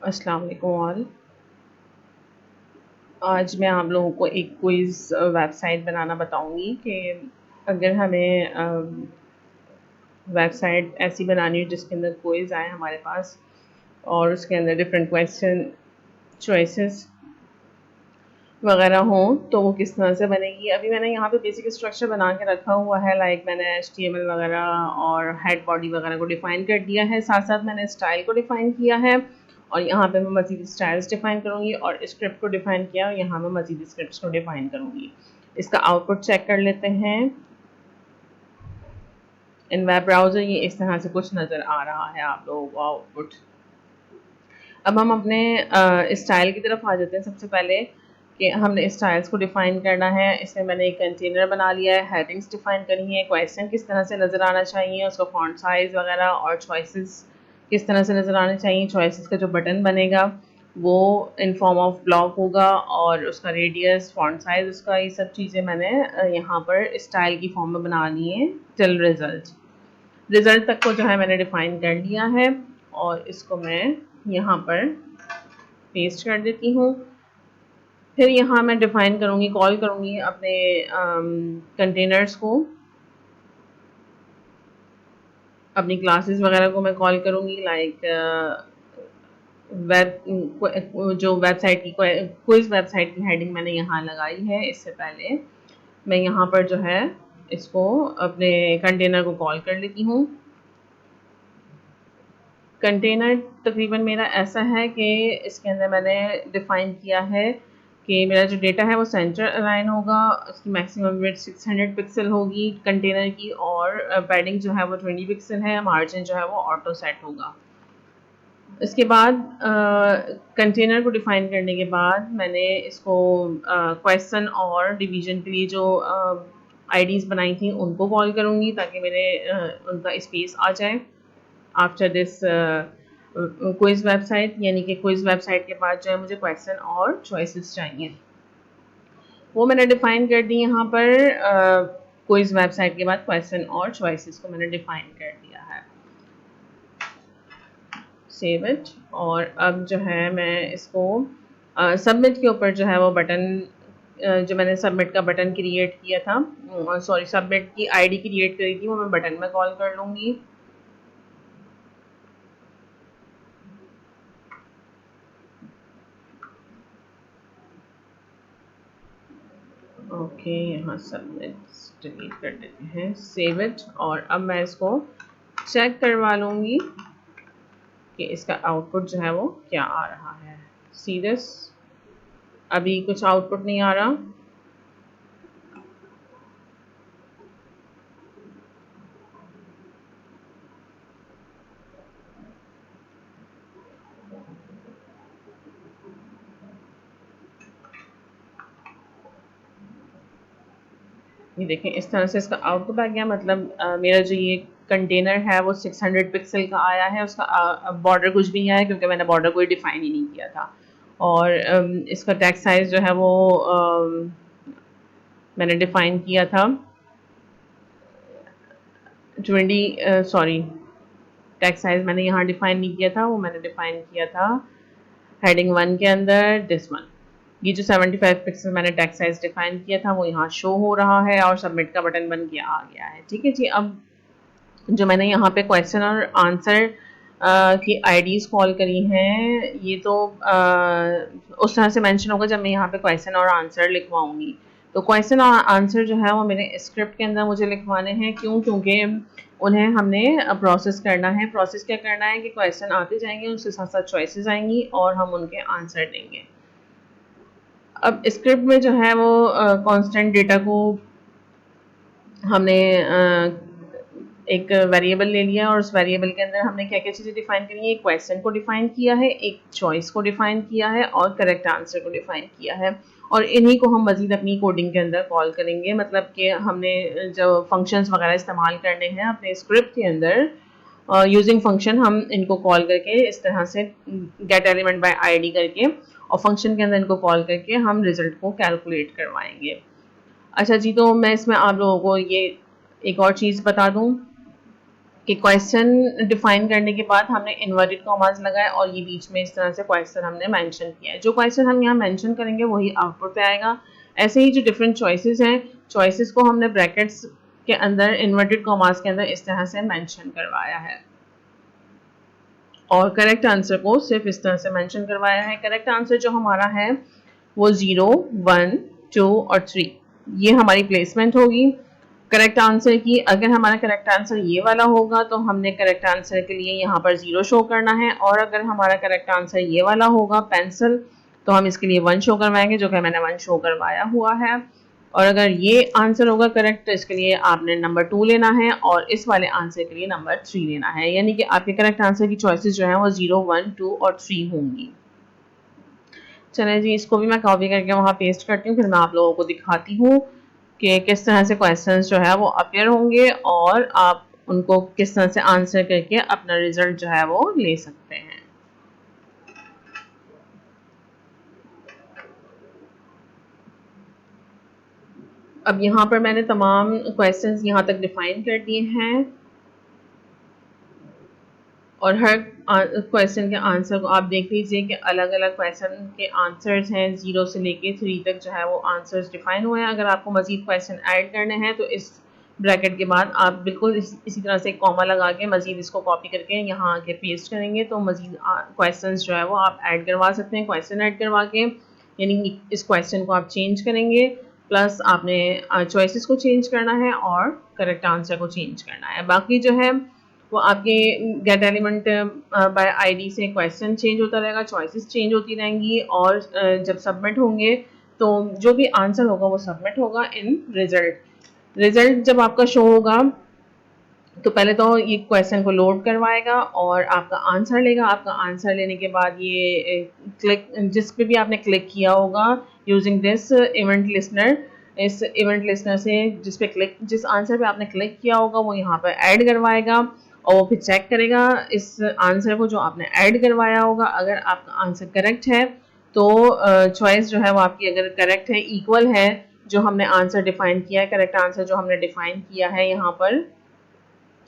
अस्सलाम वालेकुम ऑल। आज मैं आप लोगों को एक क्विज़ वेबसाइट बनाना बताऊंगी कि अगर हमें वेबसाइट ऐसी बनानी हो जिसके अंदर क्विज़ आए हमारे पास और उसके अंदर डिफरेंट क्वेश्चन चॉइसेस वगैरह हों तो वो किस तरह से बनेगी। अभी मैंने यहाँ पे बेसिक स्ट्रक्चर बना के रखा हुआ है, लाइक मैंने HTML वगैरह और हेड बॉडी वगैरह को डिफ़ाइन कर दिया है, साथ साथ मैंने स्टाइल को डिफ़ाइन किया है और यहाँ पे मैं मज़ीद स्टाइल्स डिफ़ाइन करूँगी और स्क्रिप्ट को डिफ़ाइन किया और यहाँ मैं मज़ीद स्क्रिप्ट को डिफ़ाइन करूँगी। इसका आउटपुट चेक कर लेते हैं। इन वेब ब्राउज़र ये इस तरह से कुछ नज़र आ रहा है आप लोगों को आउटपुट। अब हम अपने स्टाइल की तरफ आ जाते हैं। सबसे पहले कि हमने स्टाइल्स को डिफ़ाइन करना है। इसमें मैंने एक कंटेनर बना लिया है, हेडिंग्स डिफ़ाइन करनी है, क्वेश्चन किस तरह से नज़र आना चाहिए, उसका फॉन्ट साइज़ वगैरह और चॉइसेस किस तरह से नज़र आने चाहिए। चॉइसेस का जो बटन बनेगा वो इन फॉर्म ऑफ ब्लॉक होगा और उसका रेडियस, फॉन्ट साइज़, उसका ये सब चीज़ें मैंने यहाँ पर स्टाइल की फॉर्म में बना ली है टिल रिज़ल्ट तक को जो है मैंने डिफ़ाइन कर लिया है और इसको मैं यहाँ पर पेस्ट कर देती हूँ। फिर यहाँ मैं डिफ़ाइन करूँगी, कॉल करूँगी अपने कंटेनर्स को, अपनी क्लासेस वगैरह को मैं कॉल करूँगी, लाइक जो वेबसाइट की क्विज़ वेबसाइट की हेडिंग मैंने यहाँ लगाई है। इससे पहले मैं यहाँ पर जो है इसको अपने कंटेनर को कॉल कर लेती हूँ। कंटेनर तकरीबन मेरा ऐसा है कि इसके अंदर मैंने डिफ़ाइन किया है कि मेरा जो डेटा है वो सेंटर अलाइन होगा, उसकी मैक्सिमम विड्थ 600 पिक्सल होगी कंटेनर की और पैडिंग जो है वो 20 पिक्सल है, मार्जिन जो है वो ऑटो सेट होगा। इसके बाद कंटेनर को डिफ़ाइन करने के बाद मैंने इसको क्वेश्चन और डिवीज़न के लिए जो आईडीज़ बनाई थी उनको कॉल करूँगी ताकि मेरे उनका स्पेस आ जाए आफ्टर दिस क्विज़ वेबसाइट, यानी कि क्विज़ वेबसाइट के बाद जो है मुझे क्वेश्चन और चॉइसेस चाहिए, वो मैंने डिफ़ाइन कर दी यहाँ पर। क्विज़ वेबसाइट के बाद क्वेश्चन और चॉइसेस को मैंने डिफ़ाइन कर दिया है। Save it. और अब जो है मैं इसको सबमिट के ऊपर जो है वो बटन, जो मैंने सबमिट का बटन क्रिएट किया था, सॉरी सबमिट की आईडी क्रिएट करी थी, वो मैं बटन में कॉल कर लूँगी। ओके, यहाँ सबमिट डिलीट कर देते हैं, सेव इट। और अब मैं इसको चेक करवा लूँगी कि इसका आउटपुट जो है वो क्या आ रहा है। सी दिस, अभी कुछ आउटपुट नहीं आ रहा। ये देखें इस तरह से इसका आउटपुट आ गया, मतलब मेरा जो ये कंटेनर है वो 600 पिक्सल का आया है। उसका बॉर्डर कुछ भी नहीं आया क्योंकि मैंने बॉर्डर कोई डिफ़ाइन ही नहीं किया था। और इसका टेक्स्ट साइज़ जो है वो मैंने डिफ़ाइन किया था 20, सॉरी टेक्स्ट साइज़ मैंने यहाँ डिफ़ाइन नहीं किया था, वो मैंने डिफ़ाइन किया था हेडिंग 1 के अंदर, दिस वन। ये जो 75 पिक्सल मैंने टेक्स्ट साइज़ डिफ़ाइन किया था वो यहाँ शो हो रहा है और सबमिट का बटन बन के आ गया है। ठीक है जी। अब जो मैंने यहाँ पे क्वेश्चन और आंसर की आईडीज़ कॉल करी हैं, ये तो उस तरह से मेंशन होगा जब मैं यहाँ पे क्वेश्चन और आंसर लिखवाऊंगी। तो क्वेश्चन और आंसर जो है वो मेरे स्क्रिप्ट के अंदर मुझे लिखवाने हैं। क्यों? क्योंकि उन्हें हमने प्रोसेस करना है। प्रोसेस क्या करना है कि क्वेश्चन आते जाएंगे, उसके साथ साथ चॉइसेस आएंगी और हम उनके आंसर देंगे। अब स्क्रिप्ट में जो है वो कांस्टेंट डेटा को हमने एक वेरिएबल ले लिया और उस वेरिएबल के अंदर हमने क्या क्या चीज़ें डिफ़ाइन करी हैं। एक क्वेश्चन को डिफ़ाइन किया है, एक चॉइस को डिफ़ाइन किया है और करेक्ट आंसर को डिफ़ाइन किया है। और इन्हीं को हम मज़ीद अपनी कोडिंग के अंदर कॉल करेंगे। मतलब कि हमने जो फंक्शंस वगैरह इस्तेमाल करने हैं अपने स्क्रिप्ट के अंदर, यूजिंग फंक्शन हम इनको कॉल करके इस तरह से गेट एलिमेंट बाय आईडी करके और फंक्शन के अंदर इनको कॉल करके हम रिज़ल्ट को कैलकुलेट करवाएंगे। अच्छा जी, तो मैं इसमें आप लोगों को ये एक और चीज़ बता दूँ कि क्वेश्चन डिफाइन करने के बाद हमने इन्वर्टेड कॉमास लगाए और ये बीच में इस तरह से क्वेश्चन हमने मेंशन किया है। जो क्वेश्चन हम यहाँ मेंशन करेंगे वही आउटपुट पे आएगा। ऐसे ही जो डिफरेंट चॉइसेस हैं, चॉइसेस को हमने ब्रैकेट्स के अंदर इन्वर्टेड कॉमास के अंदर इस तरह से मेंशन करवाया है और करेक्ट आंसर को सिर्फ इस तरह से मेंशन करवाया है। करेक्ट आंसर जो हमारा है वो 0, 1, 2 और 3 ये हमारी प्लेसमेंट होगी करेक्ट आंसर की। अगर हमारा करेक्ट आंसर ये वाला होगा तो हमने करेक्ट आंसर के लिए यहाँ पर 0 शो करना है, और अगर हमारा करेक्ट आंसर ये वाला होगा पेंसिल, तो हम इसके लिए 1 शो करवाएंगे, जो कि मैंने 1 शो करवाया हुआ है। और अगर ये आंसर होगा करेक्ट तो इसके लिए आपने नंबर 2 लेना है, और इस वाले आंसर के लिए नंबर 3 लेना है। यानी कि आपके करेक्ट आंसर की चॉइसेस जो है वो 0, 1, 2 और 3 होंगी। चलें जी, इसको भी मैं कॉपी करके वहाँ पेस्ट करती हूँ, फिर मैं आप लोगों को दिखाती हूँ कि किस तरह से क्वेश्चंस जो है वो अपीयर होंगे और आप उनको किस तरह से आंसर करके अपना रिजल्ट जो है वो ले सकते हैं। अब यहाँ पर मैंने तमाम क्वेश्चंस यहाँ तक डिफाइन कर दिए हैं और हर क्वेश्चन के आंसर को आप देख लीजिए कि अलग अलग क्वेश्चन के आंसर्स हैं, 0 से लेके 3 तक जो है वो आंसर्स डिफाइन हुए हैं। अगर आपको मजीद क्वेश्चन ऐड करने हैं तो इस ब्रैकेट के बाद आप बिल्कुल इसी तरह से कॉमा लगा के मजीद इसको कॉपी करके यहाँ आके पेस्ट करेंगे तो मजीद क्वेश्चन जो है वो आप ऐड करवा सकते हैं। क्वेश्चन ऐड करवा के यानी इस क्वेश्चन को आप चेंज करेंगे, प्लस आपने चॉइसेस को चेंज करना है और करेक्ट आंसर को चेंज करना है। बाकी जो है वो आपके गेट एलिमेंट बाय आईडी से क्वेश्चन चेंज होता रहेगा, चॉइसेस चेंज होती रहेंगी, और जब सबमिट होंगे तो जो भी आंसर होगा वो सबमिट होगा इन रिजल्ट। रिजल्ट जब आपका शो होगा तो पहले तो ये क्वेश्चन को लोड करवाएगा और आपका आंसर लेगा। आपका आंसर लेने के बाद ये क्लिक जिस पे भी आपने क्लिक किया होगा यूजिंग दिस इवेंट लिस्नर, इस इवेंट लिस्नर से जिस आंसर पे आपने क्लिक किया होगा वो यहाँ पर ऐड करवाएगा और वो फिर चेक करेगा इस आंसर को जो आपने ऐड करवाया होगा। अगर आपका आंसर करेक्ट है तो चॉइस जो है वो आपकी अगर करेक्ट है, इक्वल है जो हमने आंसर डिफाइन किया है, करेक्ट आंसर जो हमने डिफाइन किया है यहाँ पर,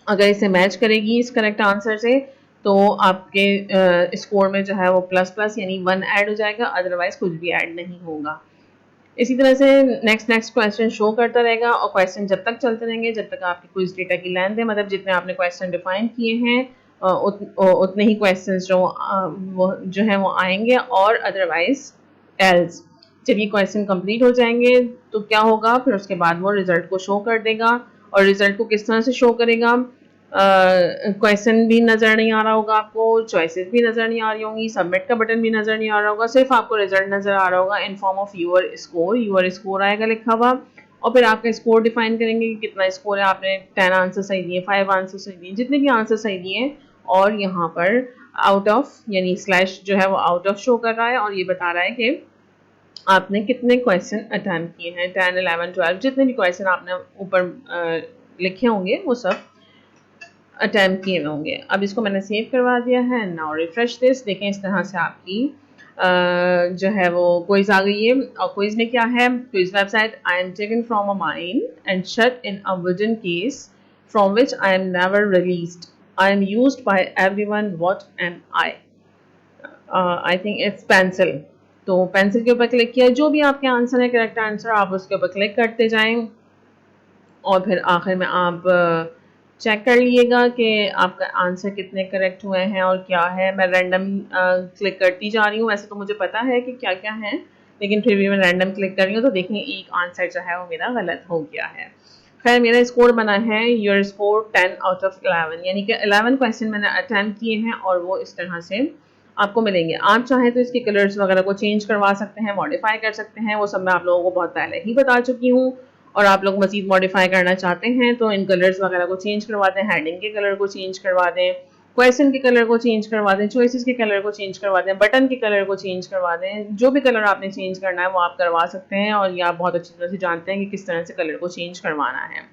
अगर इसे मैच करेगी इस करेक्ट आंसर से तो आपके स्कोर में जो है वो प्लस प्लस यानी 1 ऐड हो जाएगा, अदरवाइज कुछ भी ऐड नहीं होगा। इसी तरह से नेक्स्ट क्वेश्चन शो करता रहेगा और क्वेश्चन जब तक चलते रहेंगे जब तक आपकी क्विज डेटा की लेंथ है, मतलब जितने आपने क्वेश्चन डिफाइन किए हैं उतने ही क्वेश्चन जो है वो आएंगे, और अदरवाइज एल्स जब ये क्वेश्चन कंप्लीट हो जाएंगे तो क्या होगा फिर उसके बाद वो रिजल्ट को शो कर देगा। और रिजल्ट को किस तरह से शो करेगा, क्वेश्चन भी नज़र नहीं आ रहा होगा आपको, चॉइसेस भी नज़र नहीं आ रही होंगी, सबमिट का बटन भी नज़र नहीं आ रहा होगा, सिर्फ आपको रिजल्ट नज़र आ रहा होगा in form of your score आएगा लिखा हुआ। और फिर आपका स्कोर डिफाइन करेंगे कि कितना स्कोर है, आपने 10 आंसर सही दिए, 5 आंसर सही दिए, जितने भी आंसर सही दिए, और यहाँ पर आउट ऑफ यानी स्लैश जो है वो आउट ऑफ शो कर रहा है और ये बता रहा है कि आपने कितने क्वेश्चन अटेम्प्ट किए हैं, 10, 11, 12 जितने भी क्वेश्चन आपने ऊपर लिखे होंगे वो सब अटेम्प्ट किए होंगे। अब इसको मैंने सेव करवा दिया है। नाउ रिफ्रेश दिस, देखें इस तरह से आपकी जो है वो क्विज आ गई है। और क्विज में क्या है, quiz website, I am taken from a mine and shut in a wooden case from which I am never released, I am used by everyone, what am I. I think it's pencil. तो pencil के ऊपर click किया, जो भी आपके answer है correct answer आप उसके ऊपर क्लिक करते जाएं और फिर आखिर में आप चेक कर लीजिएगा कि आपका आंसर कितने करेक्ट हुए हैं और क्या है। मैं रैंडम क्लिक करती जा रही हूँ, वैसे तो मुझे पता है कि क्या क्या है लेकिन फिर भी मैं रैंडम क्लिक कर रही हूँ। तो देखें एक आंसर जो है वो मेरा गलत हो गया है। खैर मेरा स्कोर बना है योर स्कोर 10 आउट ऑफ 11, यानी कि 11 क्वेश्चन मैंने अटैम्प्ट किए हैं और वो इस तरह से आपको मिलेंगे। आप चाहें तो इसके कलर्स वगैरह को चेंज करवा सकते हैं, मॉडिफाई कर सकते हैं, वो सब मैं आप लोगों को बहुत पहले ही बता चुकी हूँ। और आप लोग मजीद मॉडिफाई करना चाहते हैं तो इन कलर्स वगैरह को चेंज करवा दें, हेडिंग के कलर को चेंज करवा दें, क्वेश्चन के कलर को चेंज करवा दें, चॉइसेस के कलर को चेंज करवा दें, बटन के कलर को चेंज करवा दें, जो भी कलर आपने चेंज करना है वो आप करवा सकते हैं। और ये आप बहुत अच्छी तरह से जानते हैं कि किस तरह से कलर को चेंज करवाना है।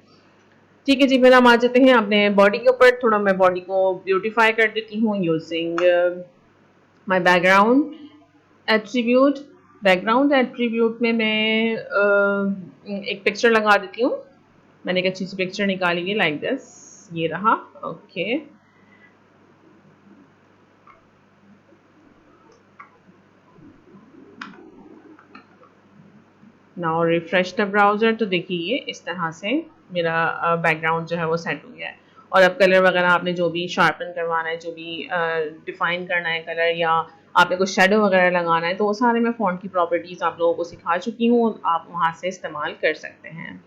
ठीक है जी, फिर हम आ जाते हैं अपने बॉडी के ऊपर। थोड़ा मैं बॉडी को ब्यूटीफाई कर देती हूँ using my background attribute. Background attribute में मैं एक पिक्चर लगा देती हूँ। मैंने एक अच्छी सी पिक्चर निकाली है लाइक दिस, ये रहा। Okay, now refresh the browser. तो देखिए ये इस तरह से मेरा बैकग्राउंड जो है वो सेट हो गया है। और अब कलर वगैरह आपने जो भी शार्पन करवाना है, जो भी डिफ़ाइन करना है कलर, या आपने कुछ शेडो वगैरह लगाना है, तो वो सारे मैं फ़ॉन्ट की प्रॉपर्टीज़ आप लोगों को सिखा चुकी हूँ, आप वहाँ से इस्तेमाल कर सकते हैं।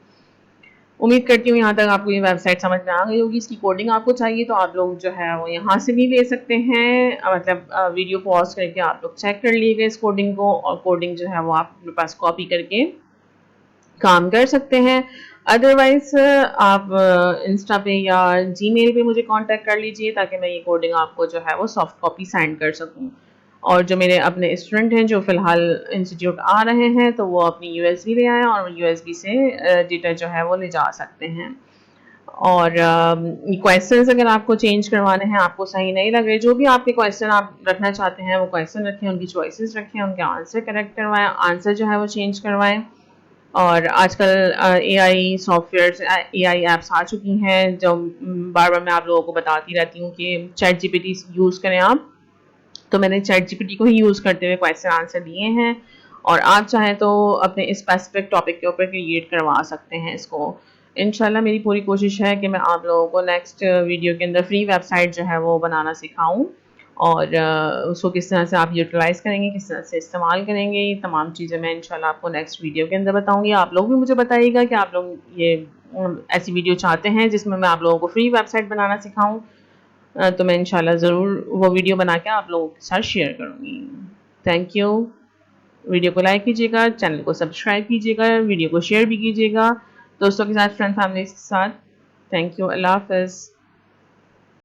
उम्मीद करती हूँ यहाँ तक आपको ये वेबसाइट समझ में आ गई होगी। इसकी कोडिंग आपको चाहिए तो आप लोग जो है वो यहाँ से भी ले सकते हैं, मतलब वीडियो पॉज करके आप लोग चेक कर लीजिएगा इस कोडिंग को, और कोडिंग जो है वो आप अपने पास कॉपी करके काम कर सकते हैं। अदरवाइज आप इंस्टा पे या जीमेल पे मुझे कांटेक्ट कर लीजिए, ताकि मैं ये कोडिंग आपको जो है वो सॉफ्ट कॉपी सेंड कर सकूं। और जो मेरे अपने स्टूडेंट हैं जो फ़िलहाल इंस्टीट्यूट आ रहे हैं, तो वो अपनी यूएसबी ले आएँ और यूएसबी से डेटा जो है वो ले जा सकते हैं। और क्वेश्चंस अगर आपको चेंज करवाने हैं, आपको सही नहीं लग रहे, जो भी आपके क्वेश्चन आप रखना चाहते हैं वो क्वेश्चन रखें, उनकी चॉइसेस रखें, उनके आंसर करेक्ट करवाएं, आंसर जो है वो चेंज करवाएं। और आजकल एआई सॉफ्टवेयर्स, एआई ऐप्स आ चुकी हैं, जो बार बार मैं आप लोगों को बताती रहती हूँ कि चैट जीपीटी यूज़ करें आप। तो मैंने चैट जीपीटी को ही यूज़ करते हुए क्वेश्चन आंसर दिए हैं, और आप चाहें तो अपने स्पेसिफिक टॉपिक के ऊपर क्रिएट करवा सकते हैं इसको। इंशाल्लाह मेरी पूरी कोशिश है कि मैं आप लोगों को नेक्स्ट वीडियो के अंदर फ्री वेबसाइट जो है वो बनाना सिखाऊं, और उसको किस तरह से आप यूटिलाइज़ करेंगे, किस तरह से इस्तेमाल करेंगे, ये तमाम चीज़ें मैं इंशाल्लाह आपको नेक्स्ट वीडियो के अंदर बताऊंगी। आप लोग भी मुझे बताइएगा कि आप लोग ये ऐसी वीडियो चाहते हैं जिसमें मैं आप लोगों को फ्री वेबसाइट बनाना सिखाऊं, तो मैं इंशाल्लाह ज़रूर वो वीडियो बना के आप लोगों के साथ शेयर करूँगी। Thank you. वीडियो को लाइक कीजिएगा, चैनल को सब्सक्राइब कीजिएगा, वीडियो को शेयर भी कीजिएगा दोस्तों के साथ, फ्रेंड फैमिली के साथ। Thank you. अल्लाह हाफ़िज़।